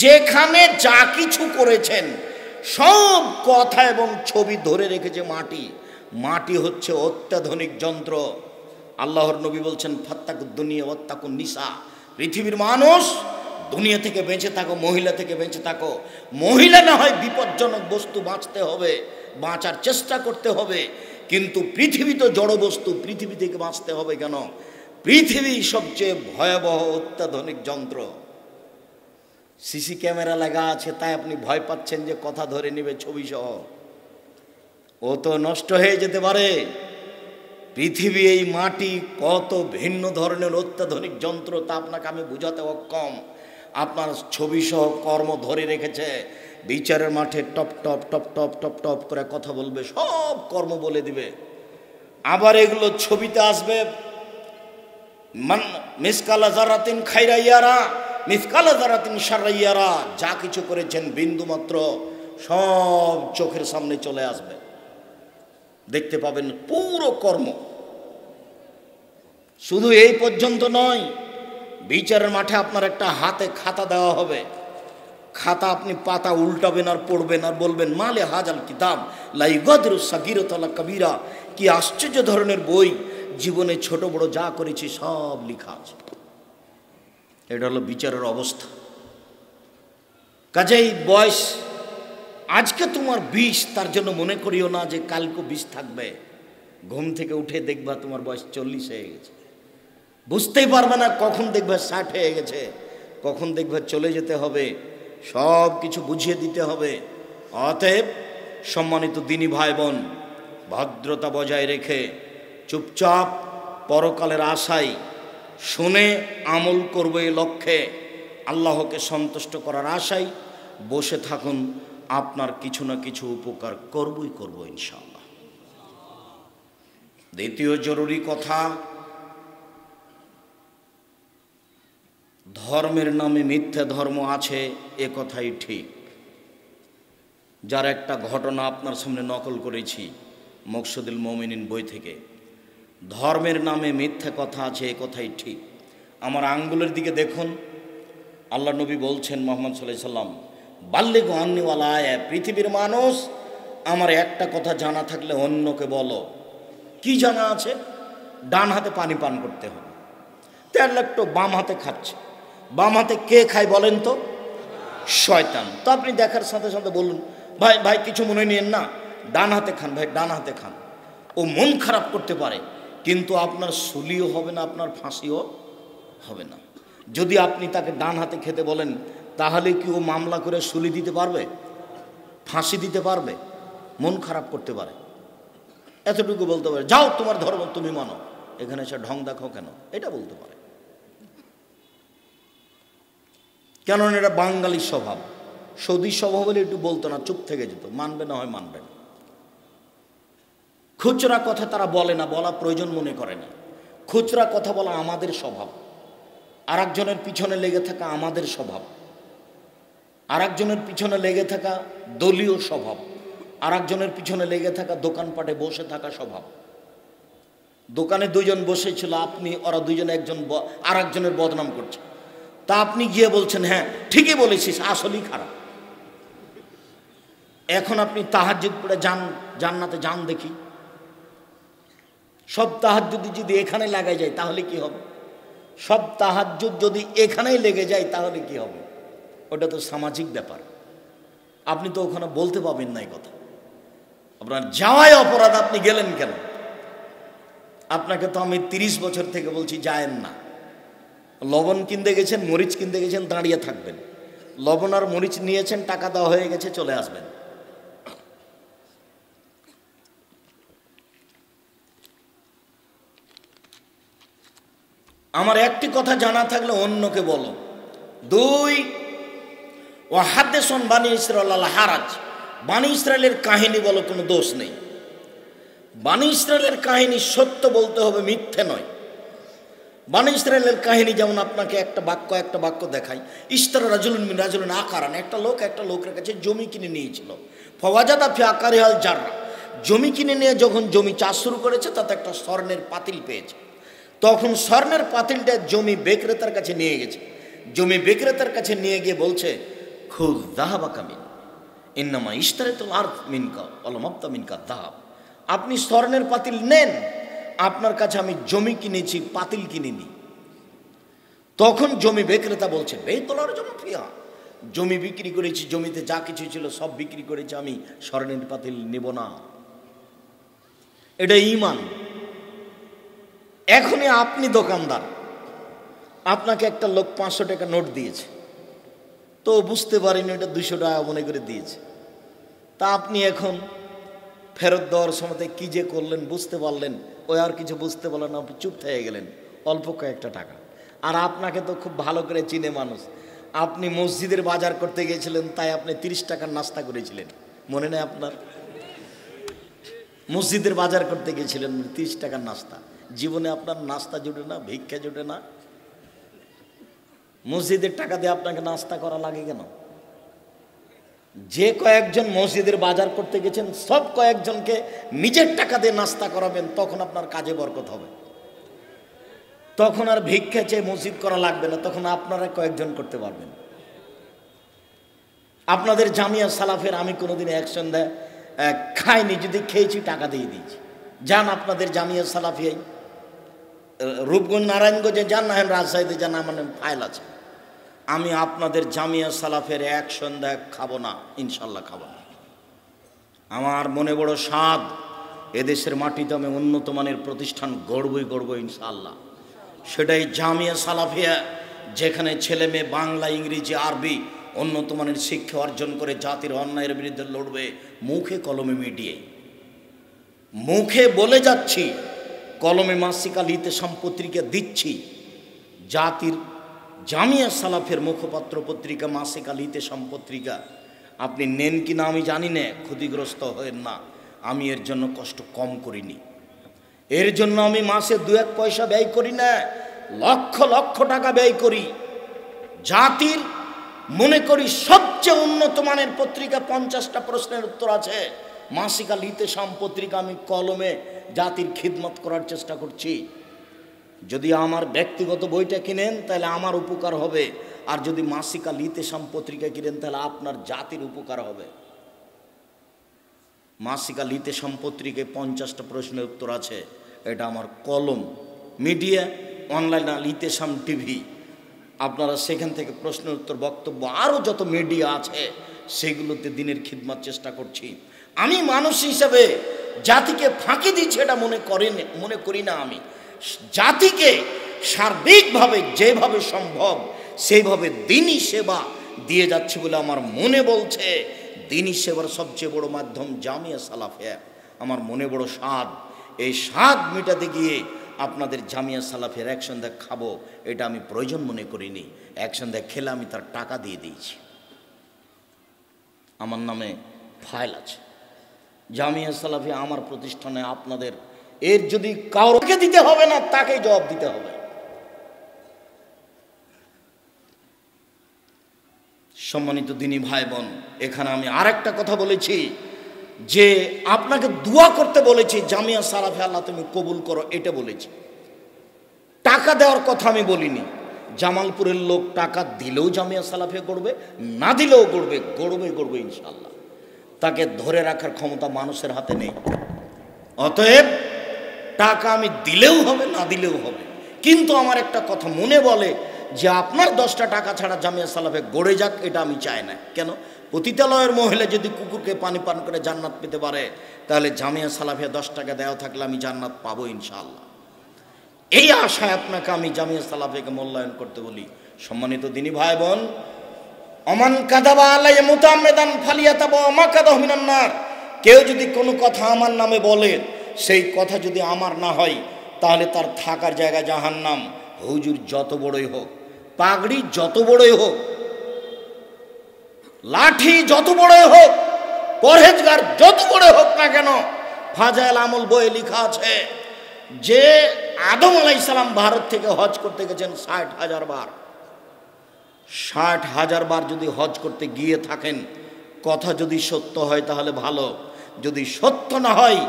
যেখানে যা কিছু করেছেন সব কথা এবং ছবি ধরে রেখেছে মাটি। মাটি হচ্ছে অত্যাধুনিক যন্ত্র। আল্লাহর নবী বলছেন ফাত্তাকুদ দুনিয়া ওয়াত্তাকুন নিসা, পৃথিবীর মানুষ দুনিয়া থেকে বেঁচে থাকো, মহিলা থেকে বেঁচে থাকো। মহিলা না হয় বিপজ্জনক বস্তু, বাঁচতে হবে, বাঁচার চেষ্টা করতে হবে, কিন্তু পৃথিবী তো জড় বস্তু, পৃথিবী থেকে বাঁচতে হবে কেন? পৃথিবী সবচেয়ে ভয়াবহ অত্যাধুনিক যন্ত্র। সিসি ক্যামেরা লাগা আছে, তাই আপনি ভয় পাচ্ছেন যে কথা ধরে নেবে ছবি সহ। ও তো নষ্ট হয়ে যেতে পারে। পৃথিবী, এই মাটি কত ভিন্ন ধরনের অত্যাধুনিক যন্ত্র তা আপনাকে আমি বুঝাতে অক্ষম। আপনার ছবি সহ কর্ম ধরে রেখেছে। বিচারের মাঠে top top top top top top করে কথা বলবে, সব কর্ম বলে দিবে। আবার এগুলো ছবিতে আসবে, মিসকালা জারাতিন খাইরাইয়ারা মিসকালা জারাতিন শাররাইয়ারা, যা কিছু করেছেন বিন্দুমাত্র সব চোখের সামনে চলে আসবে, দেখতে পাবেন পুরো কর্ম। শুধু এই পর্যন্ত নয়, বিচারের মাঠে আপনার একটা হাতে খাতা দেওয়া হবে। খাতা আপনি পাতা উল্টাবেন আর পড়বেন আর বলবেন মালে হাজাল কিতাব লা ইগাদিরু সাগীরাতান ওয়ালা কাবীরা, কি আশ্চর্য ধরনের বই, জীবনে ছোট বড় যা করেছি সব লেখা আছে। এটা হলো বিচারের অবস্থা। কাজেই বয়স আজকে তোমার 20, তার জন্য মনে করিও না যে কালকে 20 থাকবে। ঘুম থেকে উঠে দেখবা তোমার বয়স 40 হয়ে গেছে, বুঝতেই পারবে না। কখন দেখবে 60 হয়ে গেছে, কখন দেখবে চলে যেতে হবে, সব কিছু বুঝিয়ে দিতে হবে। অতএব সম্মানিত দিনী ভাই বোন, ভদ্রতা বজায় রেখে চুপচাপ পরকালের আশায় শুনে আমল করব এই লক্ষ্যে, আল্লাহকে সন্তুষ্ট করার আশায় বসে থাকুন। আপনার কিছু না কিছু উপকার করবই করব ইনশাআল্লাহ। দ্বিতীয় জরুরি কথা, ধর্মের নামে মিথ্যা ধর্ম আছে, এ কথাই ঠিক। যার একটা ঘটনা আপনার সামনে নকল করেছি মকসুদুল মুমিনিন বই থেকে। ধর্মের নামে মিথ্যা কথা আছে, এ কথাই ঠিক। আমার আঙ্গুলের দিকে দেখুন, আল্লাহ নবী বলছেন মুহাম্মদ সাল্লাল্লাহু আলাইহি সাল্লাম, বাল্লিগু আন্নি ওয়ালা আয়া, পৃথিবীর মানুষ আমার একটা কথা জানা থাকলে অন্যকে বলো। কি জানা আছে? ডান হাতে পানি পান করতে হবে। তেল একটু বাম হাতে খাচ্ছে। বাম হাতে কে খায় বলেন তো? শয়তান। তো আপনি দেখার সাথে সাথে বলুন, ভাই ভাই কিছু মনে নিয়েন না, ডান হাতে খান, ভাই ডান হাতে খান। ও মন খারাপ করতে পারে, কিন্তু আপনার সুলিও হবে না, আপনার ফাঁসিও হবে না। যদি আপনি তাকে ডান হাতে খেতে বলেন, তাহলে কি ও মামলা করে সুলি দিতে পারবে, ফাঁসি দিতে পারবে? মন খারাপ করতে পারে। এতটুকু বলতে পারে, যাও তোমার ধর্ম তুমি মানো, এখানে এসে ঢং দেখো কেন, এটা বলতে পারে। কেননা এটা বাঙালির স্বভাব। সৌদি স্বভাব হলে একটু বলতো না, চুপ থেকে যেত, মানবে না হয় মানবে না। খুচরা কথা তারা বলে না, বলা প্রয়োজন মনে করে না। খুচরা কথা বলা আমাদের স্বভাব। আর একজনের পিছনে লেগে থাকা আমাদের স্বভাব। আর একজনের পিছনে লেগে থাকা দলীয় স্বভাব। আর একজনের পিছনে লেগে থাকা দোকানপাটে বসে থাকা স্বভাব। দোকানে দুইজন বসেছিল, আপনি ওরা দুইজন একজন আর একজনের বদনাম করছে, তা আপনি গিয়ে বলছেন হ্যাঁ ঠিকই বলেছিস, আসলেই খারাপ। এখন আপনি তাহাজ্জুদ পড়ে যান, জান্নাতে যান দেখি। সব তাহাজ্জুদ যদি এখানে লাগাই যায় তাহলে কি হবে? সব তাহাজ্জুদ যদি এখানেই লেগে যায় তাহলে কি হবে? ওটা তো সামাজিক ব্যাপার। আপনি তো ওখানে বলতে পাবেন না এই কথা। আপনার যাওয়াই অপরাধ, আপনি গেলেন কেন? আপনাকে তো আমি 30 বছর থেকে বলছি যায়েন না। লবণ কিনতে গেছেন, মরিচ কিনতে গেছেন, দাঁড়িয়ে থাকবেন। লবণ আর মরিচ নিয়েছেন, টাকা দেওয়া হয়ে গেছে, চলে আসবেন। আমার একটি কথা জানা থাকলে অন্যকে বলো। 2, ও হাদ্দেসন বানি ইসরাইল আল হারাজ, বানি ইসরায়েলের কাহিনী বলো, কোনো দোষ নেই। বানি ইসরায়েলের কাহিনী সত্য বলতে হবে, মিথ্যে নয়। বানি ইসরায়েলের কাহিনী যেমন আপনাকে একটা বাক্য দেখাই। ইস্তারা রাজুলুন মিন রাজুলিন আকারান, একটা লোকের কাছে জমি কিনে নিয়েছিল। ফাওয়াজাদা ফি আকারিহাল জাররা, জমি কিনে নিয়ে যখন জমি চাষ শুরু করেছে, তাতে একটা স্বর্ণের পাতিল পেয়েছে। তখন স্বর্ণের পাতিলটা জমি বিক্রেতার কাছে নিয়ে গেছে। জমি বিক্রেতার কাছে নিয়ে গিয়ে বলছে, খুদ দাহাবা কামিন ইন্নামা ইশতারাতুল আরদ মিনকা ওয়ালামাবতা মিনকা দাহাব। আপনি স্বর্ণের পাতিল নেন, আপনার কাছে আমি জমি কিনেছি, পাতিল কিনিনি। তখন জমি বিক্রেতা বলছে বেতলার জমি ফিয়া, জমি বিক্রি করেছি, জমিতে যা কিছু ছিল সব বিক্রি করেছি, আমি স্বর্ণের পাতিল নেব না। এটা ঈমান। এখনই আপনি দোকানদার, আপনাকে একটা লোক 500 টাকা নোট দিয়েছে, তো বুঝতে পারেনি এটা 200 টাকা মনে করে দিয়েছে। তা আপনি এখন ফেরত দেওয়ার সময় কি যে করলেন বুঝতে পারলেন, ওই আর কিছু বুঝতে পারলেন, আপনি চুপ থেকে গেলেন, অল্প কয়েকটা টাকা। আর আপনাকে তো খুব ভালো করে চিনে মানুষ, আপনি মসজিদের বাজার করতে গিয়েছিলেন, তাই আপনি 30 টাকার নাস্তা করেছিলেন, মনে নেই আপনার? মসজিদের বাজার করতে গিয়েছিলেন, 30 টাকার নাস্তা। জীবনে আপনার নাস্তা জুটে না, ভিক্ষা জুটে না, মসজিদের টাকা দিয়ে আপনাকে নাস্তা করা লাগে কেন? যে কয়েকজন মসজিদের বাজার করতে গেছেন সব কয়েকজনকে নিজের টাকা দিয়ে নাস্তা করাবেন, তখন আপনার কাজে বরকত হবে। তখন আর ভিক্ষা চেয়ে মসজিদ করা লাগবে না, তখন আপনারা কয়েকজন করতে পারবেন। আপনাদের জামিয়া সালাফের আমি কোনোদিন অ্যাকশন দেয় খাইনি, যদি খেয়েছি টাকা দিয়ে দিয়েছি। যান আপনাদের জামিয়া সালাফিয়াই, রূপগঞ্জ নারায়ণগঞ্জে যান, না রাজশাহীতে যান, আমার ফাইল আছে। আমি আপনাদের জামিয়া সালাফের এক সন্ধ্যা খাবো না, ইনশাল্লাহ খাবো না। আমার মনে বড় স্বাদ, এদেশের মাটিতে আমি উন্নত মানের প্রতিষ্ঠান গড়বই ইনশাল্লাহ। সেটাই জামিয়া সালাফিয়া, যেখানে ছেলে মেয়ে বাংলা, ইংরেজি, আরবি উন্নত মানের শিক্ষা অর্জন করে জাতির অন্যায়ের বিরুদ্ধে লড়বে, মুখে কলমে মিডিয়ে। মুখে বলে যাচ্ছি, কলমে মাসিকা লিতে সম্পত্রিকা দিচ্ছি। জাতির জামিয়া সালাফের মুখপাত্র পত্রিকা মাসিকা লিতে সম্পত্রিকা আপনি নেন কি না আমি জানি না, ক্ষতিগ্রস্ত হয়েন না। আমি এর জন্য কষ্ট কম করিনি, এর জন্য আমি মাসে 2-1 পয়সা ব্যয় করি না, লক্ষ লক্ষ টাকা ব্যয় করি। জাতির মনে করি সবচেয়ে উন্নত মানের পত্রিকা, 50টা প্রশ্নের উত্তর আছে মাসিকা লিতে সম্পত্রিকা। আমি কলমে জাতির খিদমত করার চেষ্টা করছি। যদি আমার ব্যক্তিগত বইটা কিনেন তাহলে আমার উপকার হবে, আর যদি মাসিকা লিতে সম্পত্রিকা কিনেন তাহলে আপনার জাতির উপকার হবে। মাসিকা লিতে সম্পত্রিকায় 50টা প্রশ্নের উত্তর আছে, এটা আমার কলম। মিডিয়া অনলাইন লিতেশাম টিভি, আপনারা সেখান থেকে প্রশ্নের উত্তর, বক্তব্য, আরও যত মিডিয়া আছে সেগুলোতে দিনের খিদমত চেষ্টা করছি। আমি মানুষ হিসেবে জাতিকে ফাঁকি দিচ্ছি এটা মনে করি না। আমি জাতিকে সার্বিকভাবে যেভাবে সম্ভব সেইভাবে দিনই সেবা দিয়ে যাচ্ছে বলে আমার মনে বলছে। দিনই সেবার সবচেয়ে বড় মাধ্যম জামিয়া সালাফিয়া। আমার মনে বড় স্বাদ, এই স্বাদ মেটাতে গিয়ে আপনাদের জামিয়া সালাফের এক সন্ধ্যা খাবো, এটা আমি প্রয়োজন মনে করিনি। এক সন্ধ্যা খেলে আমি তার টাকা দিয়ে দিয়েছি, আমার নামে ফাইল আছে। জামিয়া সালাফিয়া আমার প্রতিষ্ঠানে আপনাদের, এর যদি কাউকে দিতে হবে না, তাকেই জবাব দিতে হবে। সম্মানিত দিনী ভাই বোন, এখানে আমি আরেকটা কথা বলেছি যে আপনাকে দোয়া করতে বলেছি, জামিয়া সালাফিয়া আল্লাহ তুমি কবুল করো, এটা বলেছি। টাকা দেওয়ার কথা আমি বলিনি। জামালপুরের লোক টাকা দিলেও জামিয়া সালাফিয়া করবে, না দিলেও গড়বে ইনশাআল্লাহ। তাকে ধরে রাখার ক্ষমতা মানুষের হাতে নেই। অতএব টাকা আমি দিলেও হবে, না দিলেও হবে। কিন্তু আমার একটা কথা মনে বলে যে আপনার 10টা টাকা ছাড়া জামিয়া সালাফে গড়ে যাক, এটা আমি চাই না। কেন? পতিতালয়ের মহিলা যদি কুকুরকে পানি পান করে জান্নাত পেতে পারে, তাহলে জামিয়া সালাফিয়া 10 টাকা দেওয়া থাকলে আমি জান্নাত পাবো ইনশাআল্লাহ। এই আশায় আপনাকে আমি জামিয়া সালাফিয়াকে মূল্যায়ন করতে বলি। সম্মানিত দিনী ভাই বোন, অমান কাযাবা আলাইয়া মুতাআম্মিদান ফালিয়াতাবা মাকাদাহু মিনান নার। কেউ যদি কোনো কথা আমার নামে বলে, সেই কথা যদি আমার না হয়, তাহলে তার থাকার জায়গা জাহান্নাম। হুজুর যত বড়ই হোক, পাগড়ি যত বড়ই হোক, লাঠি যত বড়ই হোক, পরহেজগার যত বড় হোক না কেন, ফাজাইল আমল বইয়ে লেখা আছে যে আদম আলাইহিস সালাম ভারত থেকে হজ করতে গেছেন 60,000 বার। 60,000 বার যদি হজ করতে গিয়ে থাকেন, কথা যদি সত্য হয় তাহলে ভালো, যদি সত্য না হয়,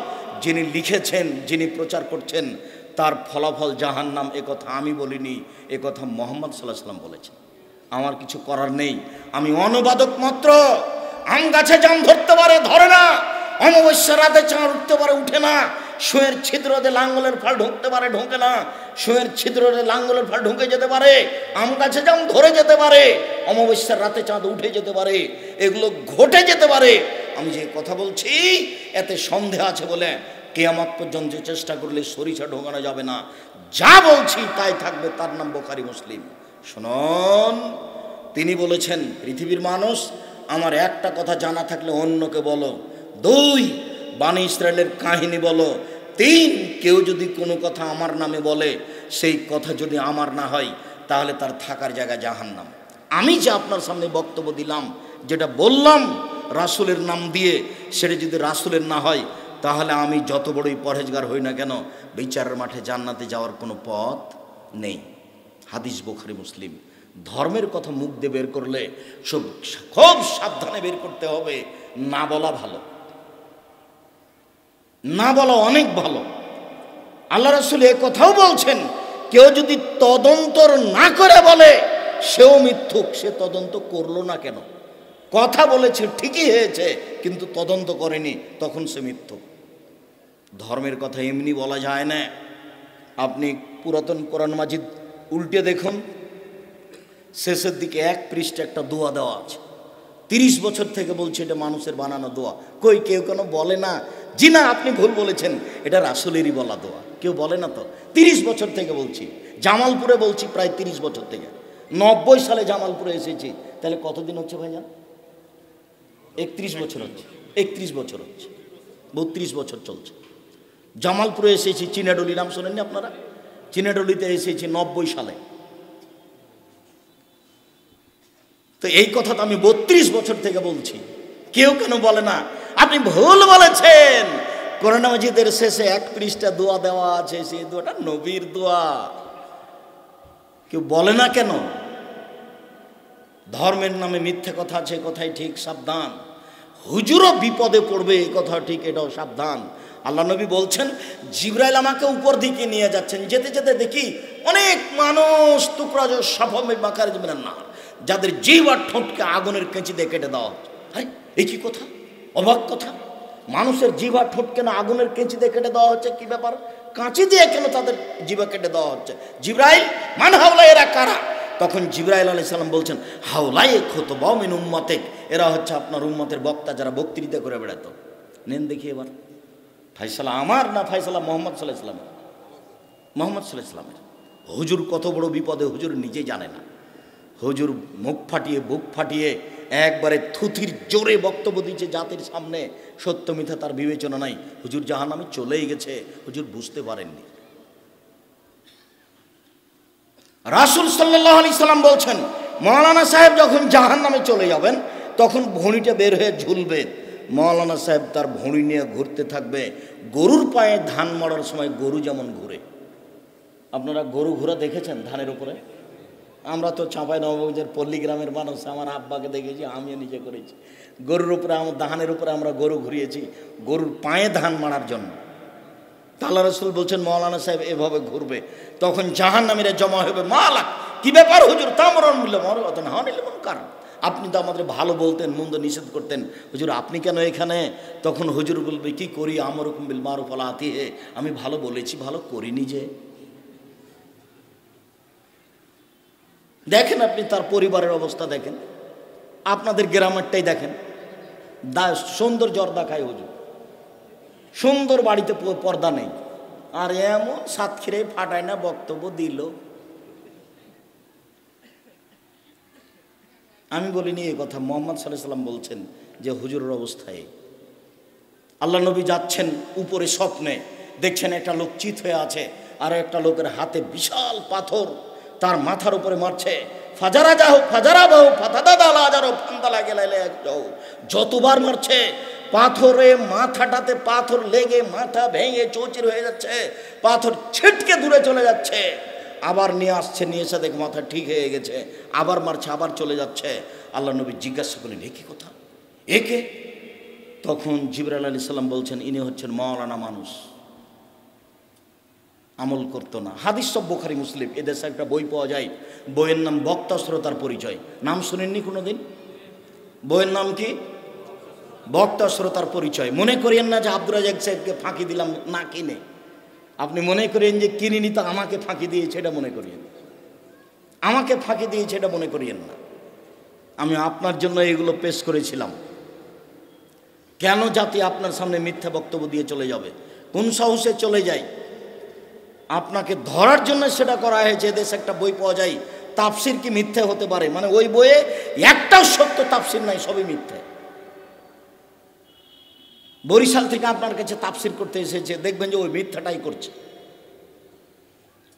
যিনি লিখেছেন, যিনি প্রচার করছেন, তার ফলাফল জাহান্নাম। এ কথা আমি বলিনি, এ কথা মুহাম্মদ সাল্লাল্লাহু আলাইহি ওয়াসাল্লাম বলেছেন। আমার কিছু করার নেই, আমি অনুবাদক মাত্র। আম গাছে জাম ধরতে পারে, ধরে না। অমাবস্যা রাতে চাঁদ উঠতে পারে, উঠে না। সুঁয়ের ছিদ্রতে লাঙ্গলের ফাল ঢুকতে পারে, ঢোকে না। সুঁয়ের ছিদ্রতে লাঙ্গলের ফাল ঢুকে যেতে পারে, আম গাছে জাম ধরে যেতে পারে, অমাবস্যার রাতে চাঁদ উঠে যেতে পারে, এগুলো ঘটে যেতে পারে। আমি যে কথা বলছি এতে সন্দেহ আছে বলে কিয়ামত পর্যন্ত চেষ্টা করলে সরিষা ঢোকানো যাবে না। যা বলছি তাই থাকবে, তার নাম বুখারী মুসলিম। শুনুন, তিনি বলেছেন, পৃথিবীর মানুষ, আমার একটা কথা জানা থাকলে অন্যকে বলো। 2, বানী ইসরায়েলের কাহিনী বলো। 3, কেউ যদি কোনো কথা আমার নামে বলে, সেই কথা যদি আমার না হয়, তাহলে তার থাকার জায়গা জাহান্নাম। আমি যে আপনার সামনে বক্তব্য দিলাম, যেটা বললাম রাসূলের নাম দিয়ে, সেটা যদি রাসূলের না হয়, তাহলে আমি যত বড়ই পরহেজগার হই না কেন, বিচারের মাঠে জান্নাতে যাওয়ার কোনো পথ নেই। হাদিস বুখারী মুসলিম। ধর্মের কথা মুখ দিয়ে বের করলে খুব সাবধানে বের করতে হবে। না বলা ভালো, না বলা অনেক ভালো। আল্লাহ রাসূল এ কথাও বলছেন, কেউ যদি তদন্ত না করে বলে সেও মিথ্যুক। সে তদন্ত করলো না কেন? কথা বলেছে ঠিকই হয়েছে, কিন্তু তদন্ত করেনি, তখন সে মিথ্যুক। ধর্মের কথা এমনি বলা যায় না। আপনি পুরাতন কোরআন মাজিদ উল্টে দেখুন, শেষের দিকে 1 পৃষ্ঠা একটা দোয়া দেওয়া আছে। 30 বছর থেকে বলছে এটা মানুষের বানানো দোয়া। কই কেউ কেন বলে না, জি না আপনি ভুল বলেছেন, এটা রাসূলেরই বলা দোয়া। কেউ বলে না তো। 30 বছর থেকে বলছি, জামালপুরে বলছি প্রায় 30 বছর থেকে। 90 সালে জামালপুরে এসেছি, তাহলে কতদিন হচ্ছে ভাইজান? 31 বছর হচ্ছে। 31 বছর হচ্ছে, 32 বছর চলছে। জামালপুরে এসেছি, চিনাডলি নাম শোনেননি আপনারা? চিনাডলিতে এসেছি 90 সালে। তো এই কথা তো আমি 32 বছর থেকে বলছি। কেউ কেন বলে না আপনি ভুল বলেছেন? কোরআন মাজিদের শেষে 1 পৃষ্ঠা দোয়া দেওয়া আছে, সেই দোয়াটা নবীর দোয়া। কেউ বলে না কেন? ধর্মের নামে মিথ্যে কথা আছে, কথাই ঠিক, সাবধান। হুজুরও বিপদে পড়বে, এই কথা ঠিক, এটাও সাবধান। আল্লাহ নবী বলছেন, জিবরাইল আমাকে উপর দিকে নিয়ে যাচ্ছেন, যেতে যেতে দেখি অনেক মানুষ টুকরা সাফামে মাকার যাবেন না, যাদের জিভ আর ঠোঁটকে আগুনের কেঁচি দিয়ে কেটে দেওয়া হচ্ছে। আরে এই কি কথা, অবাক কথা! মানুষের জিভ আর ঠোঁটকে না আগুনের কেঁচি দিয়ে কেটে দেওয়া হচ্ছে, কি ব্যাপার? কাঁচি দিয়ে কেন তাদের জিভা কেটে দেওয়া হচ্ছে? জিবরাইল, মান হাওলা, এরা কারা? তখন জিবরাইল আলাইহিস সালাম বলছেন, হাওলাই খুতবা মিন উম্মতিক, এরা হচ্ছে আপনার উম্মতের বক্তা, যারা বক্তৃতা করে বেড়াতো। নেন দেখি এবার ফায়সালা আমার না ফায়সালা মুহাম্মদ সাল্লাল্লাহু আলাইহি ওয়াসাল্লামের? মুহাম্মদ সাল্লাল্লাহু আলাইহি ওয়াসাল্লামের। হুজুর কত বড় বিপদে হুজুর নিজে জানে না। হুজুর মুখ ফাটিয়ে বুক ফাটিয়ে একবারে থুথির জোরে বক্তব্য দিচ্ছে জাতির সামনে। সত্য মিথ্যা তার বিবেচনা নাই। হুজুর জাহান্নামে চলেই গেছে, হুজুর বুঝতে পারেননি। রাসূল সাল্লাল্লাহু আলাইহি সাল্লাম বলছেন, মাওলানা সাহেব যখন জাহান্নামে চলে যাবেন, তখন ভুঁড়িটা বের হয়ে ঝুলবে। মাওলানা সাহেব তার ভুঁড়ি নিয়ে ঘুরতে থাকবে। গরুর পায়ে ধান মারার সময় গরু যেমন ঘুরে। আপনারা গরু ঘোরা দেখেছেন ধানের উপরে? আমরা তো চাঁপাইনবাবগঞ্জের পল্লী গ্রামের মানুষ, আমার আব্বাকে দেখেছি, আমিও নিজে করেছি। গরুর উপরে, আমার ধানের উপরে আমরা গরু ঘুরিয়েছি, গরুর পায়ে ধান মারার জন্য। আল্লাহ রাসূল বলছেন, মাওলানা সাহেব এভাবে ঘুরবে, তখন জাহান্নামীরা জমা হবে। মালাক, কি ব্যাপার হুজুর? তামরন মিলে মরতন হানিল মুনকার, আপনি তো আমাদের ভালো বলতেন, মন্দ নিষেধ করতেন, হুজুর আপনি কেন এখানে? তখন হুজুর বলবে, কি করি, আমরুকুম বিল মারুফ ওয়া আতিহি, আমি ভালো বলেছি, ভালো করিনি যে। দেখেন আপনি তার পরিবারের অবস্থা দেখেন, আপনাদের গ্রামেরটাই দেখেন। সুন্দর জর্দা খায় হুজুর, সুন্দর বাড়িতে পর্দা নেই, আর এমন সাতক্ষীরায় ফাটায় না বক্তব্য দিল। আমি বলিনি এই কথা, মুহাম্মদ সাল্লাল্লাহু আলাইহি সাল্লাম বলছেন যে হুজুরের অবস্থায়। আল্লাহ নবী যাচ্ছেন উপরে, স্বপ্নে দেখছেন একটা লোক চিত হয়ে আছে, আর একটা লোকের হাতে বিশাল পাথর, তার মাথার উপরে মারছে। ফাজারা যাও ফাজারা বাহু ফাতাদালা যারো ফান্দালা গেলাইলে যাও, যতবার মারছে পাথরে মাথাটাতে পাথর লেগে মাথা ভেঙে চৌচির হয়ে যাচ্ছে, পাথর ছিটকে দূরে চলে যাচ্ছে। আবার নিয়ে আসছে, নিয়ে এসে দেখ মাথা ঠিক হয়ে গেছে, আবার মারছে, আবার চলে যাচ্ছে। আল্লাহ নবী জিজ্ঞাসা করলেন, এ কি কথা, একে? তখন জিবরাইল আলাইহিস সালাম বলছেন, ইনি হচ্ছেন মাওলানা মানুষ। আমল করতো না। হাদিস সব বুখারী মুসলিম। এদেশে একটা বই পাওয়া যায়, বইয়ের নাম বক্তা শ্রোতার পরিচয়। নাম শুনেননি কোনো দিন? বইয়ের নাম কি? বক্তা শ্রোতার পরিচয়। মনে করিয়েন না যে আব্দুর রাজ্জাক সাহেবকে ফাঁকি দিলাম না কিনে, আপনি মনে করেন যে কিনিনি তো আমাকে ফাঁকি দিয়েছে, এটা মনে করিয়েন। আমাকে ফাঁকি দিয়েছে এটা মনে করিয়েন না। আমি আপনার জন্য এগুলো পেশ করেছিলাম। কেন জাতি আপনার সামনে মিথ্যা বক্তব্য দিয়ে চলে যাবে? কোন সাহসে চলে যায়? আপনাকে ধরার জন্য সেটা করা হয়েছে। দেশে একটা বই পাওয়া যায়, তাফসির কি মিথ্যে হতে পারে, মানে ওই বইয়ে একটাও সত্য তাফসির নাই, সবই মিথ্যে। বরিশাল থেকে আপনার কাছে তাফসির করতে এসেছে, দেখবেন যে ওই মিথ্যাটাই করছে।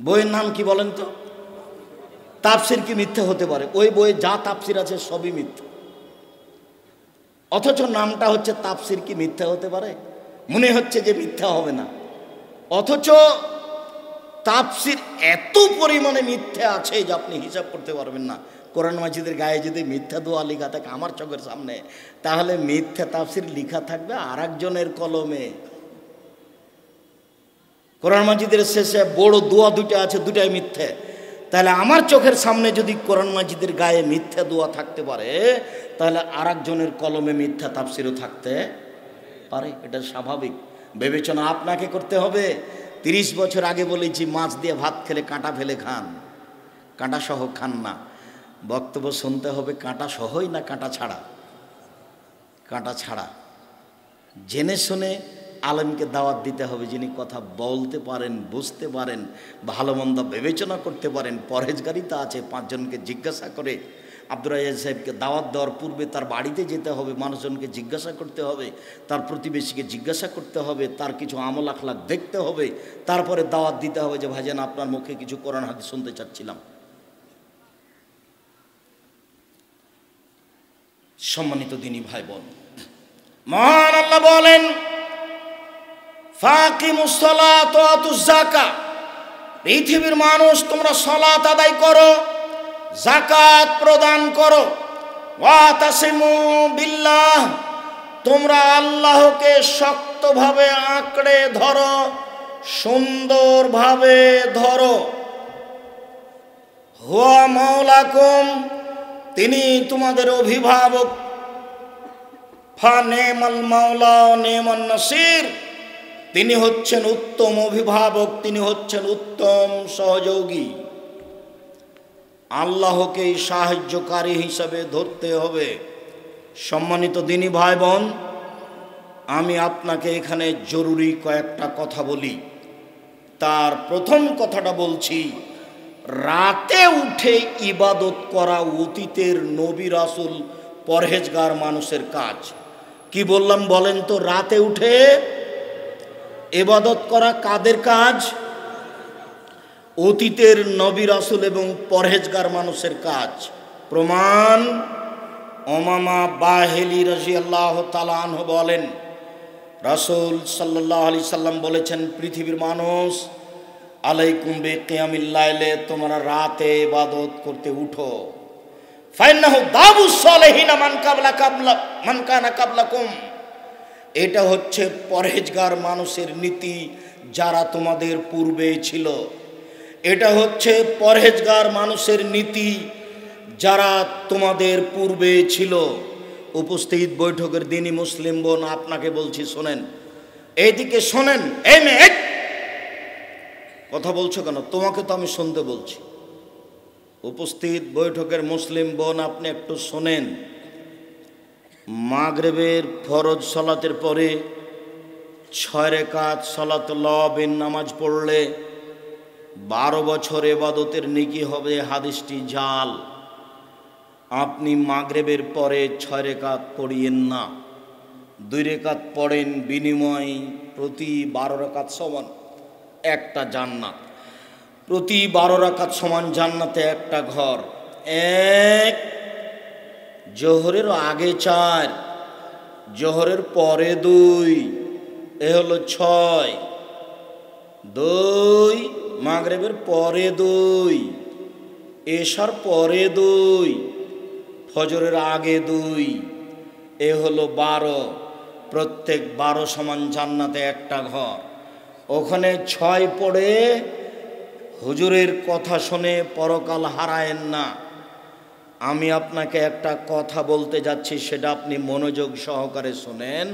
বইয়ের নাম কি বলেন তো? তাফসির কি মিথ্যে হতে পারে? ওই বইয়ে যা তাফসির আছে সবই মিথ্যে, অথচ নামটা হচ্ছে তাফসির কি মিথ্যা হতে পারে? মনে হচ্ছে যে মিথ্যা হবে না, অথচ তাফসির এত পরিমাণে মিথ্যা আছে যে আপনি হিসাব করতে পারবেন না। কোরআন মাজিদের গায়ে যদি মিথ্যা দোয়া লেখা থাকে আমার চোখের সামনে, তাহলে মিথ্যা তাফসির লেখা থাকবে আর একজনের কলমে। কোরআন মাজিদের শেষে বড় দোয়া দুটো আছে, দুটাই মিথ্যে। তাহলে আমার চোখের সামনে যদি কোরআন মাজিদের গায়ে মিথ্যা দোয়া থাকতে পারে, তাহলে আর একজনের কলমে মিথ্যা তাফসিরও থাকতে পারে। এটা স্বাভাবিক বিবেচনা আপনাকে করতে হবে। 30 বছর আগে বলেছি, মাছ দিয়ে ভাত খেলে কাঁটা ফেলে খান, কাঁটা সহ খান না। বক্তব্য শুনতে হবে কাঁটা সহই না কাঁটা ছাড়া? কাঁটা ছাড়া। জেনে শুনে আলেমকে দাওয়াত দিতে হবে, যিনি কথা বলতে পারেন, বুঝতে পারেন, ভালো মন্দ বিবেচনা করতে পারেন, পরহেজগারিতা আছে। 5 জনকে জিজ্ঞাসা করে আব্দুর রাজ্জাক সাহেবকে দাওয়াত দেওয়ার পূর্বে তার বাড়িতে যেতে হবে, মানুষজনকে জিজ্ঞাসা করতে হবে, তার প্রতিবেশীকে জিজ্ঞাসা করতে হবে, তার কিছু আমল আখলাক দেখতে হবে, তারপরে দাওয়াত দিতে হবে যে ভাইজান আপনার মুখে কিছু কোরআন হাদিস শুনতে চাচ্ছিলাম। সম্মানিত দিনী ভাই বোন, মহান আল্লাহ বলেন ফাকিমুস সালাত ওয়া আতুজ যাকাত, পৃথিবীর মানুষ তোমরা সালাত আদায় করো, যাকাত প্রদান করো। ওয়া তাসিমু বিল্লাহ, তোমরা আল্লাহকে শক্তভাবে আঁকড়ে ধরো, সুন্দরভাবে ধরো। হুয়া মাওলাকুম, তিনি তোমাদের অভিভাবক। ফা নেমাল মাওলা নেমান নাসির, তিনি হচ্ছেন উত্তম অভিভাবক, তিনি হচ্ছেন উত্তম সহযোগী। আল্লাহকেই সাহায্যকারী হিসাবে ধরতে হবে। সম্মানিত দিনী ভাই বোন, আমি আপনাকে এখানে জরুরি কয়েকটা কথা বলি। তার প্রথম কথাটা বলছি, রাতে উঠে ইবাদত করা অতীতের নবী রাসূল পরহেজগার মানুষের কাজ। কি বললাম বলেন তো? রাতে উঠে ইবাদত করা কাদের কাজ? অতীতের নবী রাসূল এবং পরহেজগার মানুষের কাজ। প্রমাণ, উমামা বাহিলি রাদিয়াল্লাহু তাআলা আনহু বলেন, রাসূল সাল্লাল্লাহু আলাইহি সাল্লাম বলেছেন, পৃথিবীর মানুষ, আলাইকুম বিকিয়ামিল লাইলে, তোমরা রাতে ইবাদত করতে উঠো। ফাইন্নাহু দাবুস সালিহিনা মান কানা কাবলাকুম, এটা হচ্ছে পরহেজগার মানুষের নীতি যারা তোমাদের পূর্বে ছিল। এটা হচ্ছে পরহেজগার মানুষের নীতি যারা তোমাদের পূর্বে ছিল। উপস্থিত বৈঠকের দিনই মুসলিম বোন, আপনাকে বলছি শোনেন, এইদিকে শোনেন। এই মেয়ে কথা বলছো কেন? তোমাকে তো আমি শুনতে বলছি। উপস্থিত বৈঠকের মুসলিম বোন, আপনি একটু শোনেন। মাগরিবের ফরজ সালাতের পরে 6 রাকাত সালাতুল বিন নামাজ পড়লে 12 বছর ইবাদতের নেকি হবে। হাদিসটি জাল। আপনি মাগরিবের পরে 6 রাকাত পড়িয়েন না, 2 রাকাত পড়েন, বিনিময় প্রতি 12 রাকাত সমান একটা জান্নাত। প্রতি 12 রাকাত সমান জান্নাতে একটা ঘর। এক, জোহরের আগে 4, জোহরের পরে 2, এ হলো 6। 2, মাগরিবের পরে 2, এশার পরে 2, ফজরের আগে 2, এ হলো 12। প্রত্যেক 12 সমান জান্নাতে একটা ঘর। ওখানে 6 পড়ে হুজুরের কথা শুনে পরকাল হারায়েন না। আমি আপনাকে একটা কথা বলতে যাচ্ছি, সেটা আপনি মনোযোগ সহকারে শোনেন।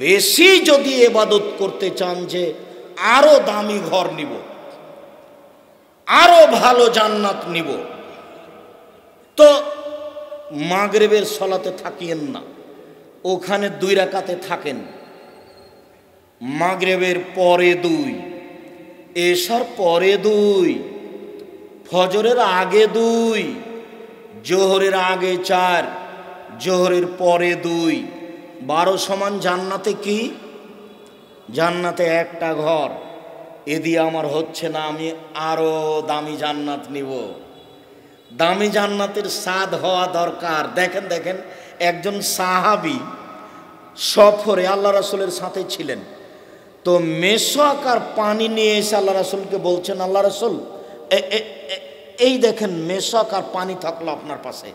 বেশি যদি ইবাদত করতে চান, যে আরো দামি ঘর নিব, আরো ভালো জান্নাত নিব, তো মাগরিবের সলাতে থাকিয়েন না, ওখানে 2 রাকাতে থাকেন। মাগরিবের পরে 2, এশার পরে 2, ফজরের আগে 2, জোহরের আগে 4, জোহরের পরে 2। 12 সমান জান্নাতে কি? জান্নাতে একটা ঘর। এ দিয়ে আমার হচ্ছে না, আমি আরো দামি জান্নাত নিব। দামি জান্নাতের স্বাদ হওয়া দরকার। দেখেন দেখেন, একজন সাহাবী সফরে আল্লাহ রাসূলের সাথে ছিলেন, তো মেশক আর পানি নিয়ে এসে আল্লাহ রাসূলকে বলছেন, আল্লাহ রাসূল এই দেখেন মেশক আর পানি থাকলো আপনার পাশে।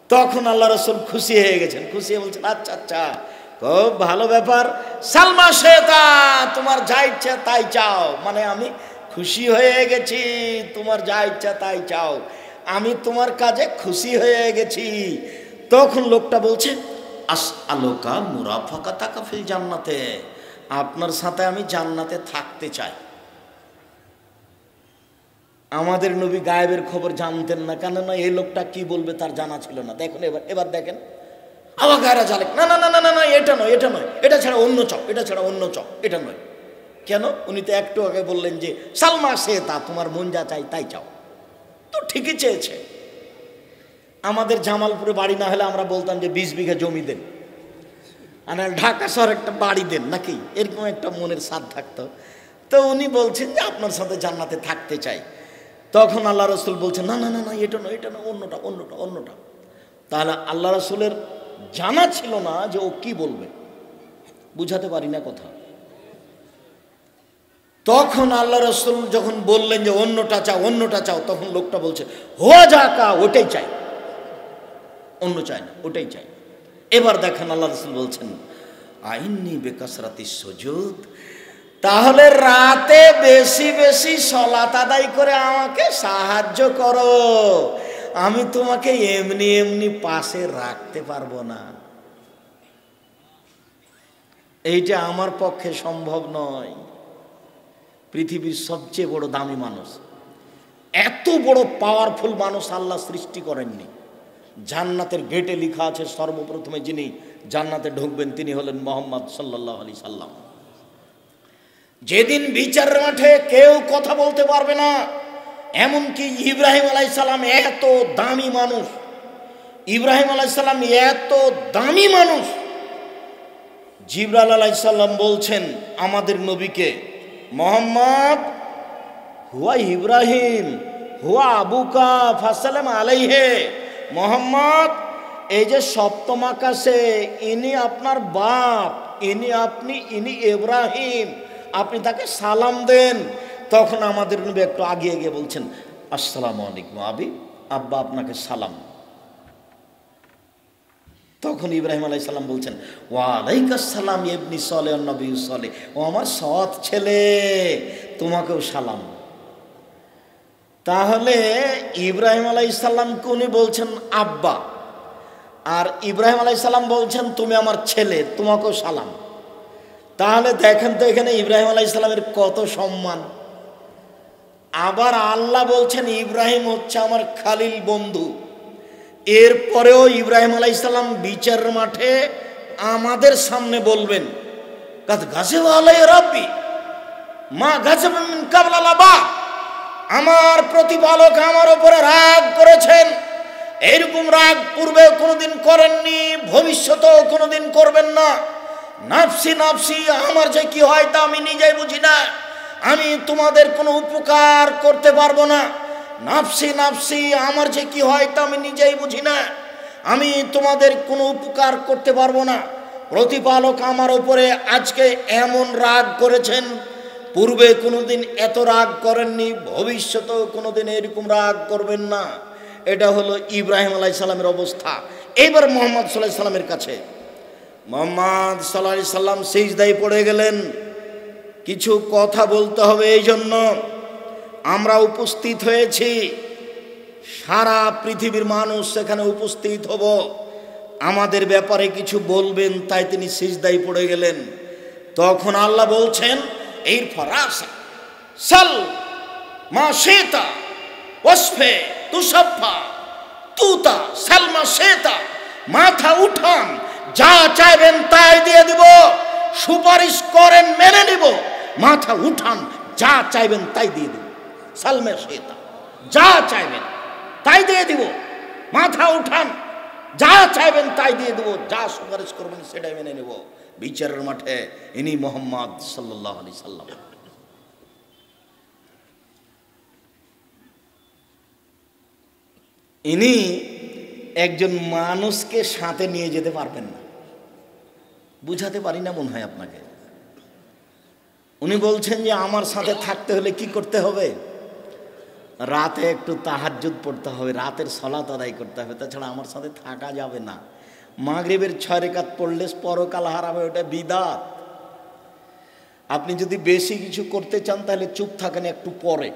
তখন আল্লাহ রাসূল খুশি হয়ে গেছেন, খুশি হয়ে বলছেন, আচ্ছা আচ্ছা, খুব ভালো ব্যাপার, সালমা শেতা, তোমার যা ইচ্ছা তাই চাও। মানে আমি খুশি হয়ে গেছি, তোমার যা ইচ্ছা তাই চাও, আমি তোমার কাজে খুশি হয়ে গেছি। তখন লোকটা বলছে, আসআলুকা মুরাফাকাতাকা ফিল জান্নাতে, আপনার সাথে আমি জান্নাতে থাকতে চাই। আমাদের নবী গায়েবের খবর জানতেন না, কেননা এই লোকটা কি বলবে তার জানা ছিল না। দেখুন এবার দেখেন, আওয়া গায়রা জালেক, না না না না না, এটা নয়, এটা নয়, এটা ছাড়া অন্য চাও, এটা ছাড়া অন্য চাও, এটা নয়। কেন? উনি তো একটু আগে বললেন যে সালমা শেতা, তোমার মন যা চাই তাই চাও। তো ঠিকই চেয়েছে। আমাদের জামালপুরে বাড়ি না হলে আমরা বলতাম যে 20 বিঘা জমি দেন, আর ঢাকা শহর একটা বাড়ি দেন, নাকি এরকম একটা মনের স্বাদ থাকতো। তো উনি বলছেন যে আপনার সাথে জান্নাতে থাকতে চাই। তখন আল্লাহ রাসূল বলছেন, না না না না, এটা নয়, এটা নয়, অন্যটা অন্যটা অন্যটা। তাহলে আল্লাহ রাসূলের জানা ছিল না যে ও কি বলবে, বুঝাতে পারি না কথা। তখন আল্লাহ রাসূল যখন বললেন যে অন্যটা চাও, অন্যটা চাও, তখন লোকটা বলছে, হোয়া যাকা, ওটাই চাই, অন্য চাই না, ওটাই চাই। এবার দেখেন আল্লাহ রাসূল বলছেন, আইন্নি বেকাসরাতিস সুজুদ, তাহলে রাতে বেশি বেশি সালাত আদায় করে আমাকে সাহায্য করো, আমি তোমাকে এমনি এমনি পাশে রাখতে পারবো না, এইটা আমার পক্ষে সম্ভব নয়। পৃথিবীর সবচেয়ে বড় দামি মানুষ, এত বড় পাওয়ারফুল মানুষ আল্লাহ সৃষ্টি করেননি। জান্নাতের গেটে লেখা আছে, সর্বপ্রথমে যিনি জান্নাতে ঢুকবেন তিনি হলেন মুহাম্মদ সাল্লাল্লাহু আলাইহি সাল্লাম। যেদিন বিচারের মাঠে কেউ কথা বলতে পারবে না, এমনকি ইব্রাহিম আলাইহিস সালাম এত দামি মানুষ, ইব্রাহিম আলাইহিস সালাম এত দামি মানুষ, জিবরাইল আলাইহিস সালাম বলছেন আমাদের নবীকে, মুহাম্মদ হুয়া ইব্রাহিম হুয়া আবুকা ফাসালাম আলাইহে, মুহাম্মদ এই যে সপ্তম আকাশে ইনি আপনার বাপ, ইনি ইব্রাহিম, আপনি তাকে সালাম দেন। তখন আমাদের নবী একটু আগিয়ে গিয়ে বলছেন, আসসালামু আলাইকুম আবি, আব্বা আপনাকে সালাম। তখন ইব্রাহিম আলাইহিস সালাম বলছেন, ওয়া আলাইকাস সালাম ইবনি সালেহ নবী সালেহ, ও আমার সৎ ছেলে, তোমাকেও সালাম। তাহলে ইব্রাহিম আলাইহিস সালামকে উনি বলছেন আব্বা, আর ইব্রাহিম আলাইহিস সালাম বলছেন তুমি আমার ছেলে, তোমাকেও সালাম। তাহলে দেখেন তো এখানে ইব্রাহিম আলাইহিস সালামের কত সম্মান। আবার আল্লাহ বলছেন ইব্রাহিম হচ্ছে আমার খালিল বন্ধু। এরপরেও ইব্রাহিম আলাইহিস সালাম বিচারের মাঠে আমাদের সামনে বলবেন, কাদ গাযিব আলাই রাব্বি মা গাযিব মিন ক্বাবলা লাবা, আমার প্রতিপালক আমার উপরে রাগ করেছেন, এরকম রাগ পূর্বে কোনোদিন করেননি, ভবিষ্যতেও কোনোদিন করবেন না। নাফসি নাফসি, আমার যে কি হয় তা আমি নিজেই বুঝি না, আমি তোমাদের কোনো উপকার করতে পারবো না। নাফসি নাফসি, আমার যে কি হয় তা আমি নিজেই বুঝি না, আমি তোমাদের কোনো উপকার করতে পারবো না। প্রতিপালক আমার উপরে আজকে এমন রাগ করেছেন, পূর্বে কোনোদিন এত রাগ করেননি, ভবিষ্যতেও কোনোদিন এরকম রাগ করবেন না। এটা হলো ইব্রাহিম আলাইহিস সালামের অবস্থা। এবার মুহাম্মদ সাল্লাল্লাহু আলাইহি সাল্লামের কাছে, মুহাম্মদ সাল্লাল্লাহু আলাইহি সাল্লাম সিজদায় পড়ে গেলেন। কিছু কথা বলতে হবে, এই জন্য আমরা উপস্থিত হয়েছি, সারা পৃথিবীর মানুষ সেখানে উপস্থিত হব, আমাদের ব্যাপারে কিছু বলবেন, তাই তিনি সিজদায় পড়ে গেলেন। তখন আল্লাহ বলছেন, এর ফরাসা সাল মা শেতা ওসফে তুষাফা তুতা সালমা শেতা, মাথা উঠান, যা চাইবেন তাই দিয়ে দিব, সুপারিশ করেন মেনে নিব, মাথা উঠান, যা চাইবেন তাই দিয়ে দিব। সালমা শেতা, যা চাইবেন তাই দিয়ে দিব, মাথা উঠান, যা চাইবেন তাই দিয়ে দেব, যা সুপারিশ করবেন সেটাই মেনে নেব। বিচারের মাঠে ইনি মোহাম্মদ সাল্লাল্লাহু আলাইহি সাল্লাম। ইনি একজন মানুষকে সাথে নিয়ে যেতে পারবেন না, বুঝাতে পারি না মনে হয় আপনাকে। উনি বলছেন যে আমার সাথে থাকতে হলে কি করতে হবে? রাতে একটু তাহাজ্জুদ পড়তে হবে, রাতের সালাত আদায় করতে হবে, তাছাড়া আমার সাথে থাকা যাবে না। মাগরিবের 6 রাকাত পড়লে পরকাল হারাবে, ওটা বিদআত। আপনি যদি বেশি কিছু করতে চান তাহলে চুপ থাকেন একটু পরে।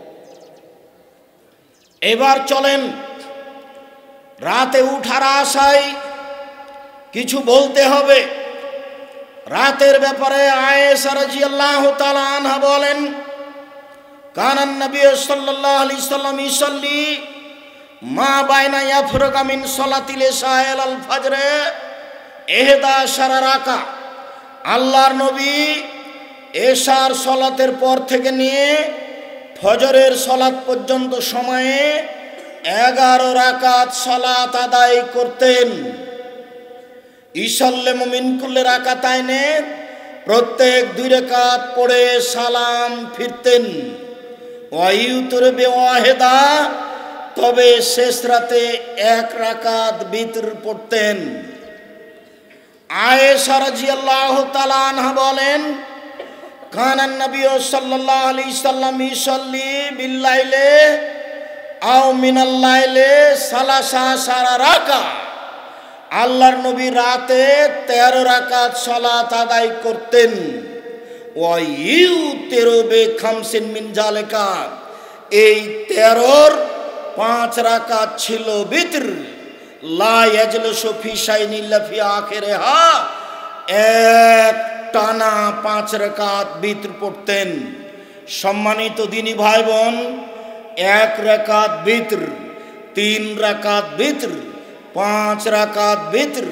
এবার চলেন, রাতে উঠার আশায় কিছু বলতে হবে। রাতের ব্যাপারে আয়েশা রাদিয়াল্লাহু তাআলা আনহা বলেন, কানান নবী সাল্লাল্লাহু আলাইহি সাল্লাম ইসাল্লি মা বাইনা ইয়াফরুগা মিন সালাতিল ইশা ইলাল ফজর 11 রাকা। আল্লাহর নবী এশার সালাতের পর থেকে নিয়ে ফজরের সালাত পর্যন্ত সময়ে 11 রাকাত সালাত আদায় করতেন। ইসাল্লিমু মিন কুল্লি রাকাতাইনে, প্রত্যেক 2 রাকাত পড়ে সালাম ফিরতেন। ওয়াইউতুর বিওয়াহিদা, তবে শেষ রাতে 1 রাকাত বিতর পড়তেন। আয়েশা রাদিয়াল্লাহু তাআলা আনহা বলেন, কানান নবী সাল্লাল্লাহু আলাইহি সাল্লাম ইসাল্লি বিল লাইলে আও মিনাল লাইলে 13 রাকা। আল্লাহর নবী রাতে 13 রাকাত সালাত আদায় করতেন। ওয়াইউতিরু বিখামসিন মিন জালিকা, এই 13-র 5 রাকাত ছিল বিতর। লা ইয়াজলিসু ফি শাইইন ইল্লা ফি আখিরিহা, এক টানা 5 রাকাত বিতর পড়তেন। সম্মানিত দিনী ভাই বোন, 1 রাকাত বিতর, 3 রাকাত বিতর, 5 রাকাত বিতর,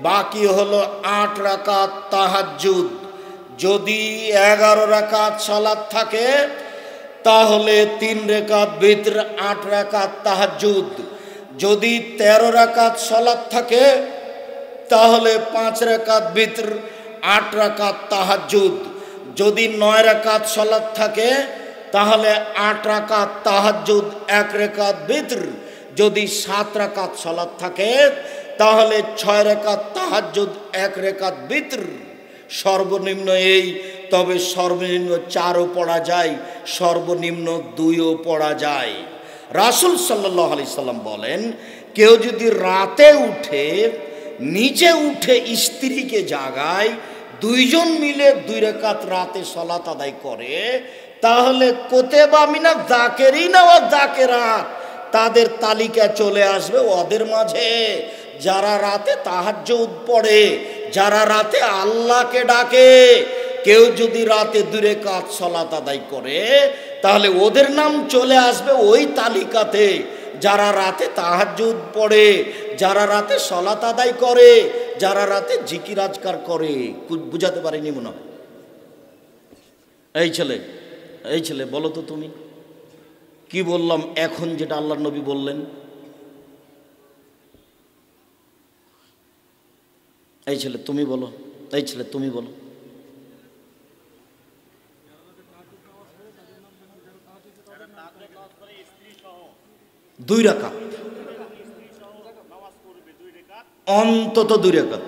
বাকি হলো 8 রাকাত তাহাজ্জুদ। যদি 11 রাকাত সালাত থাকে তাহলে 3 রাকাত বিতর, 8 রাকাত তাহাজ্জুদ। যদি 13 রাকাত সালাত থাকে তাহলে 5 রাকাত বিতর, 8 রাকাত তাহাজ্জুদ। যদি 9 রাকাত সালাত থাকে তাহলে 8 রাকাত তাহাজ্জুদ, 1 রাকাত বিতর। যদি 7 রাকাত সালাত থাকে তাহলে 6 রাকাত তাহাজ্জুদ, 1 রাকাত বিতর। সর্বনিম্ন এই, তবে সর্বনিম্ন 4ও পড়া যায়, সর্বনিম্ন 2ও পড়া যায়। রাসূল সাল্লাল্লাহু আলাইহি সাল্লাম বলেন, কেউ যদি রাতে উঠে নিচে উঠে স্ত্রীকে জাগায়, 2 জন মিলে 2 রাকাত রাতে সালাত আদায় করে, তাহলে কুতিবা মিনাজ যাকিরিনা ওয়াজ যাকিরাত, তাদের তালিকা চলে আসবে ওদের মাঝে, যারা রাতে তাহাজ্জুদ পড়ে, যারা রাতে আল্লাহকে ডাকে। কেউ যদি রাতে 2 রাকাত সালাত আদায় করে তাহলে ওদের নাম চলে আসবে ওই তালিকাতে, যারা রাতে তাহাজ্জুদ পড়ে, যারা রাতে সালাত আদায় করে, যারা রাতে জিকির আজকার করে। বুঝাতে পারিনি মনে হয়? এই ছেলে বলো তো তুমি কি বললাম এখন, যেটা আল্লাহর নবী বললেন? এই ছেলে তুমি বলো, এই ছেলে তুমি বলো। দুই রাকাত, অন্তত 2 রাকাত,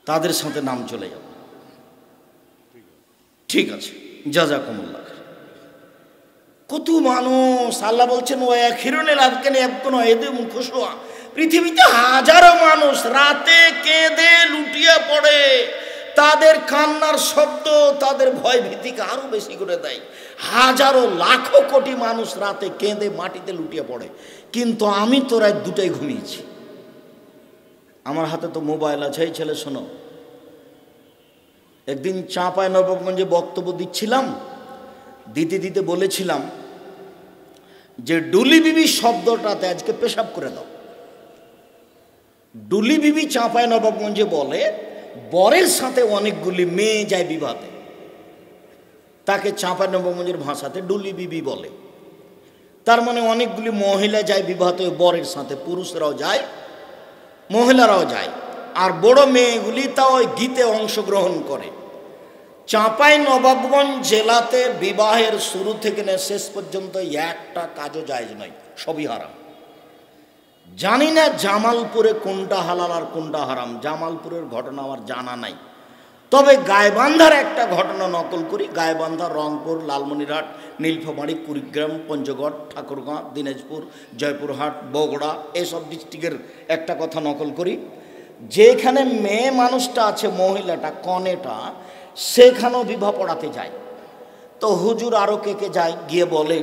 তাদের সাথে নাম চলে যাবে। ঠিক আছে, জাযাকুমুল্লাহ। কত মানুষ, আল্লাহ বলছেন ও আখিরুল আযকানি ইয়াবকুনা ইয়াদুম খুশুয়া, পৃথিবীতে হাজারো মানুষ রাতে কেঁদে লুটিয়ে পড়ে, তাদের কান্নার শব্দ তাদের ভয় ভীতিকে আরো বেশি করে দেয়। হাজারো লাখো কোটি মানুষ রাতে কেঁদে মাটিতে লুটিয়ে পড়ে, কিন্তু আমি তো রাত 2টায় ঘুমিয়েছি। আমার হাতে তো মোবাইল আছে। এই ছেলে শোনো, একদিন চাঁপাই নবাবগঞ্জে বক্তব্য দিচ্ছিলাম, দিতে দিতে বলেছিলাম যে ডুলি বিবি শব্দটাতে আজকে পেশাব করে দাও। ডুলি বিবি চাঁপাই নবাবগঞ্জে বলে বরের সাথে অনেকগুলি মেয়ে যায় বিবাহতে, তাকে চাঁপাই নবাবগঞ্জের ভাষাতে ডুলি বিবি বলে। তার মানে অনেকগুলি মহিলা যায় বিবাহতে বরের সাথে, পুরুষরাও যায় মহিলারাও যায়, আর বড় মেয়েগুলি তা ওই গীতে অংশগ্রহণ করে। চাঁপাই নবাবগঞ্জ জেলাতে বিবাহের শুরু থেকে শেষ পর্যন্ত একটা কাজও জায়েজ নয়, সবই হারাম। জানি না জামালপুরে কোনটা হালাল আর কোনটা হারাম, জামালপুরের ঘটনা আমার জানা নাই। তবে গাইবান্ধার একটা ঘটনা নকল করি। গাইবান্ধা, রংপুর, লালমনিরহাট, নীলফামারী, কুড়িগ্রাম, পঞ্চগড়, ঠাকুরগাঁও, দিনাজপুর, জয়পুরহাট, বগুড়া এসব ডিস্ট্রিক্টের একটা কথা নকল করি। যেখানে মেয়ে মানুষটা আছে, মহিলাটা কনেটা, সেখানেও বিবাহ পড়াতে যায়। তো হুজুর আরও কে কে যায়, গিয়ে বলে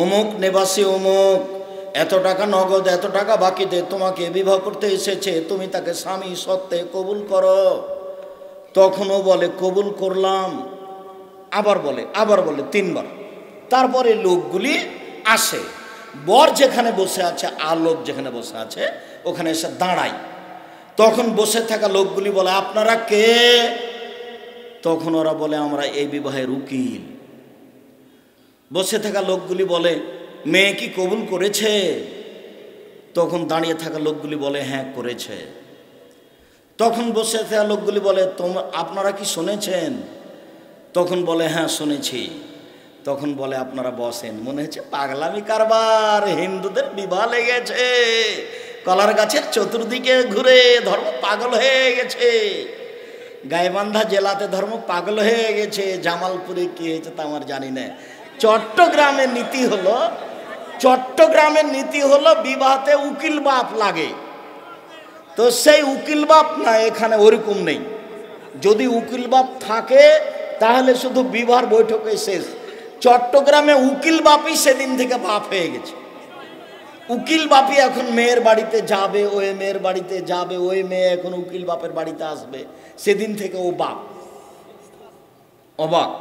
অমুক নিবাসী অমুক এত টাকা নগদ, এত টাকা বাকিতে তোমাকে বিবাহ করতে এসেছে, তুমি তাকে স্বামী সত্ত্বে কবুল করো। তখনও বলে কবুল করলাম, আবার বলে 3বার। তারপরে লোকগুলি আসে, বর যেখানে বসে আছে আর লোক যেখানে বসে আছে ওখানে এসে দাঁড়ায়। তখন বসে থাকা লোকগুলি বলে আপনারা কে? তখন ওরা বলে আমরা এই বিবাহের উকিল। বসে থাকা লোকগুলি বলে মেয়ে কি কবুল করেছে? তখন দাঁড়িয়ে থাকা লোকগুলি বলে হ্যাঁ করেছে। তখন বসে থাকা লোকগুলি বলে আপনারা কি শুনেছেন? তখন বলে হ্যাঁ শুনেছি। তখন বলে আপনারা বসেন। মনে হচ্ছে পাগলামি কারবার, হিন্দুদের বিবাহ লেগেছে, কলার গাছের চতুর্দিকে ঘুরে ধর্ম পাগল হয়ে গেছে। গাইবান্ধা জেলাতে ধর্ম পাগল হয়ে গেছে, জামালপুরে কি হয়েছে তা আমার জানি না। চট্টগ্রামের নীতি হলো বিবাহতে উকিল বাপ লাগে। তো সেই উকিল বাপ না, এখানে ওরকম নেই। যদি উকিল বাপ থাকে তাহলে শুধু বিবাহ বৈঠকে শেষ। চট্টগ্রামে উকিল বাপই সেদিন থেকে বাপ হয়ে গেছে। উকিল বাপই এখন মেয়ের বাড়িতে যাবে, ওই মেয়ের বাড়িতে যাবে, ওই মেয়ে এখন উকিল বাপের বাড়িতে আসবে, সেদিন থেকে ও বাপ। অবাক,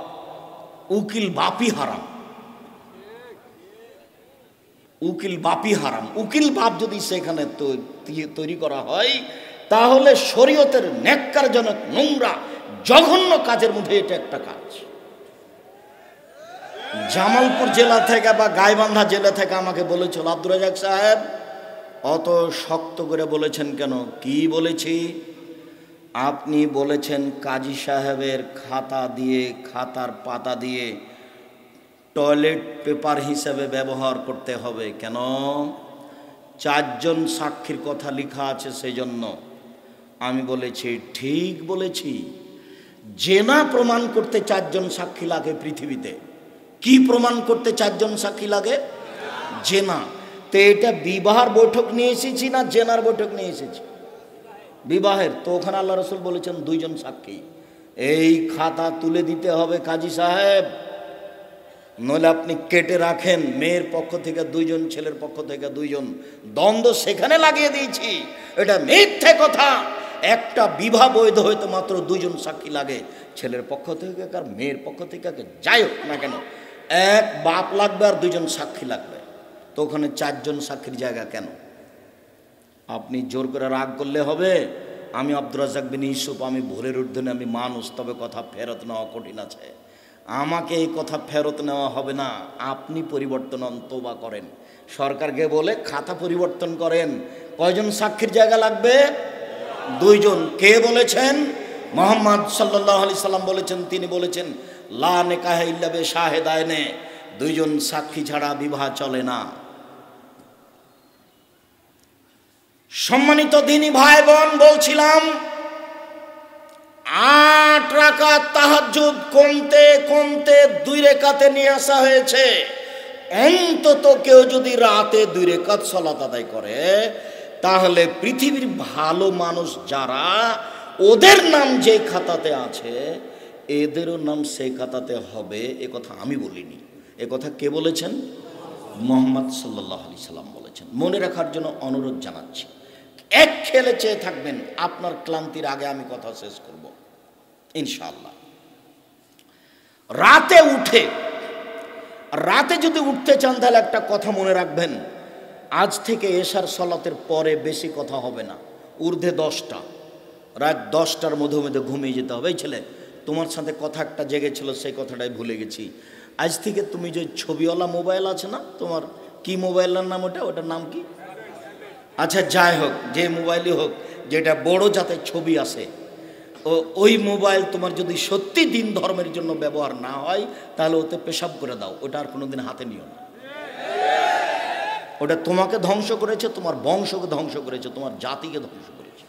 উকিল বাপই হারাম, উকিল বাপই হারাম। উকিল বাপ যদি সেখানে তৈরি করা হয় তাহলে শরীয়তের ন্যাক্কারজনক নোংরা জঘন্য কাজের মধ্যে এটা একটা কাজ। জামালপুর জেলা থেকে বা গাইবান্ধা জেলা থেকে আমাকে বলেছিল আব্দুর রাজাক সাহেব অত শক্ত করে বলেছেন কেন? কি বলেছি? আপনি বলেছেন কাজী সাহেবের খাতার পাতা দিয়ে টয়লেট পেপার হিসেবে ব্যবহার করতে হবে। কেন? 4 জন সাক্ষীর কথা লেখা আছে সেই জন্য। আমি বলেছি ঠিক বলেছি। জেনা প্রমাণ করতে 4 জন সাক্ষী লাগে পৃথিবীতে। কি প্রমাণ করতে 4 জন সাক্ষী লাগে? জেনা। তো এটা বিবাহের বৈঠক নিয়ে এসেছি না জেনার বৈঠক নিয়ে এসেছি? বিবাহের। তো ওখানে আল্লাহ রসুল বলেছেন 2 জন সাক্ষী। এই খাতা তুলে দিতে হবে কাজী সাহেব, নইলে আপনি কেটে রাখেন। মেয়ের পক্ষ থেকে 2 জন, ছেলের পক্ষ থেকে 2 জন, দ্বন্দ্ব সেখানে লাগিয়ে দিয়েছি। এটা মিথ্যে কথা। একটা বিবাহ বৈধ হইতে মাত্র 2 জন সাক্ষী লাগে, ছেলের পক্ষ থেকে আর মেয়ের পক্ষ থেকে যাই হোক না কেন, এক বাপ লাগবে আর 2 জন সাক্ষী লাগবে। তো ওখানে 4 জন সাক্ষীর জায়গা কেন? আপনি জোর করে রাগ করলে হবে? আমি আব্দুর রাজ্জাক বিন ইউসুফ, আমি ভোরের ঊর্ধ্বনে, আমি মানুষ, তবে কথা ফেরত নেওয়া কঠিন আছে। আমাকে এই কথা ফেরত নেওয়া হবে না। আপনি পরিবর্তন তওবা করেন, সরকারকে বলে খাতা পরিবর্তন করেন। কয়জন সাক্ষীর জায়গা লাগবে? 2 জন। কে বলেছেন? মুহাম্মদ সাল্লাল্লাহু আলাইহি সাল্লাম বলেছেন। তিনি বলেছেন লা নিকাহ ইল্লা বি শাহিদাইনে, 2 জন সাক্ষী ছাড়া বিবাহ চলে না। সম্মানিত দ্বীনী ভাই বোন, বলছিলাম 8 রাকাত তাহাজ্জুদ কমতে কমতে 2 রাকাতে নিয়ে আসা হয়েছে। অন্তত কেউ যদি রাতে 2 রাকাত সালাত আদায় করে তাহলে পৃথিবীর ভালো মানুষ যারা ওদের নাম যে খাতাতে আছে এদেরও নাম সেই খাতাতে হবে, এ কথা আমি বলিনি। এ কথা কে বলেছেন? মুহাম্মদ সাল্লাল্লাহু আলাইহি সাল্লাম বলেছেন। মনে রাখার জন্য অনুরোধ জানাচ্ছি। এক খেলে চেয়ে থাকবেন, আপনার ক্লান্তির আগে আমি কথা শেষ করব ইনশাআল্লাহ। রাতে যদি উঠতে চান তাহলে একটা কথা মনে রাখবেন, আজ থেকে এশার সালাতের পরে বেশি কথা হবে না, ঊর্ধ্বে 10টা, রাত 10টার মধ্যে মধ্যে ঘুমিয়ে যেতে হবে। এই ছেলে, তোমার সাথে কথা একটা জেগেছিল, সেই কথাটাই ভুলে গেছি। আজ থেকে তুমি যে ছবিওয়ালা মোবাইল আছে না, তোমার কি মোবাইলের নাম ওটার নাম কি? আচ্ছা যাই হোক, যে মোবাইলই হোক, যেটা বড় যাতে ছবি আসে, ওই মোবাইল তোমার যদি সত্যি দিন ধর্মের জন্য ব্যবহার না হয় তাহলে ওতে পেশাব করে দাও, ওটা আর কোনোদিন হাতে নিও না। ওটা তোমাকে ধ্বংস করেছে, তোমার বংশকে ধ্বংস করেছে, তোমার জাতিকে ধ্বংস করেছে,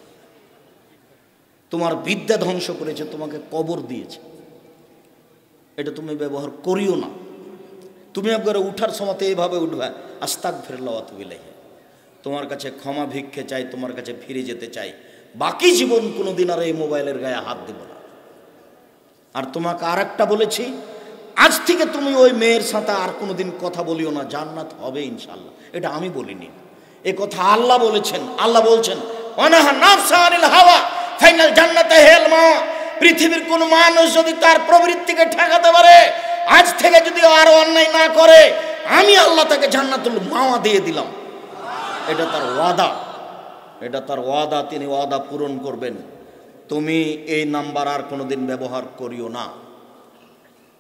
তোমার বিদ্যা ধ্বংস করেছে, তোমাকে কবর দিয়েছে। এটা তুমি ব্যবহার করিও না। তুমি একবার উঠার সময় এইভাবে উঠবে, আস্তাগফিরুল্লাহ ওয়া আতুবু ইলাইহি, তোমার কাছে ক্ষমা ভিক্ষে চাই, তোমার কাছে ফিরে যেতে চাই, বাকি জীবন কোনোদিন আর এই মোবাইলের গায়ে হাত দেব না। আর তোমাকে আর একটা বলেছি, আজ থেকে তুমি ওই মেয়ের সাথে আর কোনোদিন কথা বলিও না, জান্নাত হবে ইনশাআল্লাহ। এটা আমি বলিনি, এ কথা আল্লাহ বলেছেন। আল্লাহ বলছেন, ওয়ানাহা নাফসা আনিল হাওয়া ফাইনাল জান্নাতে হেল মা। পৃথিবীর কোন মানুষ যদি তার প্রবৃত্তিকে ঠেকাতে পারে, আজ থেকে যদি আরো অন্যায় না করে, আমি আল্লাহ তাকে জান্নাতুল মাওয়া দিয়ে দিলাম। এটা তার ওয়াদা, এটা তার ওয়াদা, তিনি ওয়াদা পূরণ করবেন। তুমি এই নাম্বার আর কোনোদিন ব্যবহার করিও না।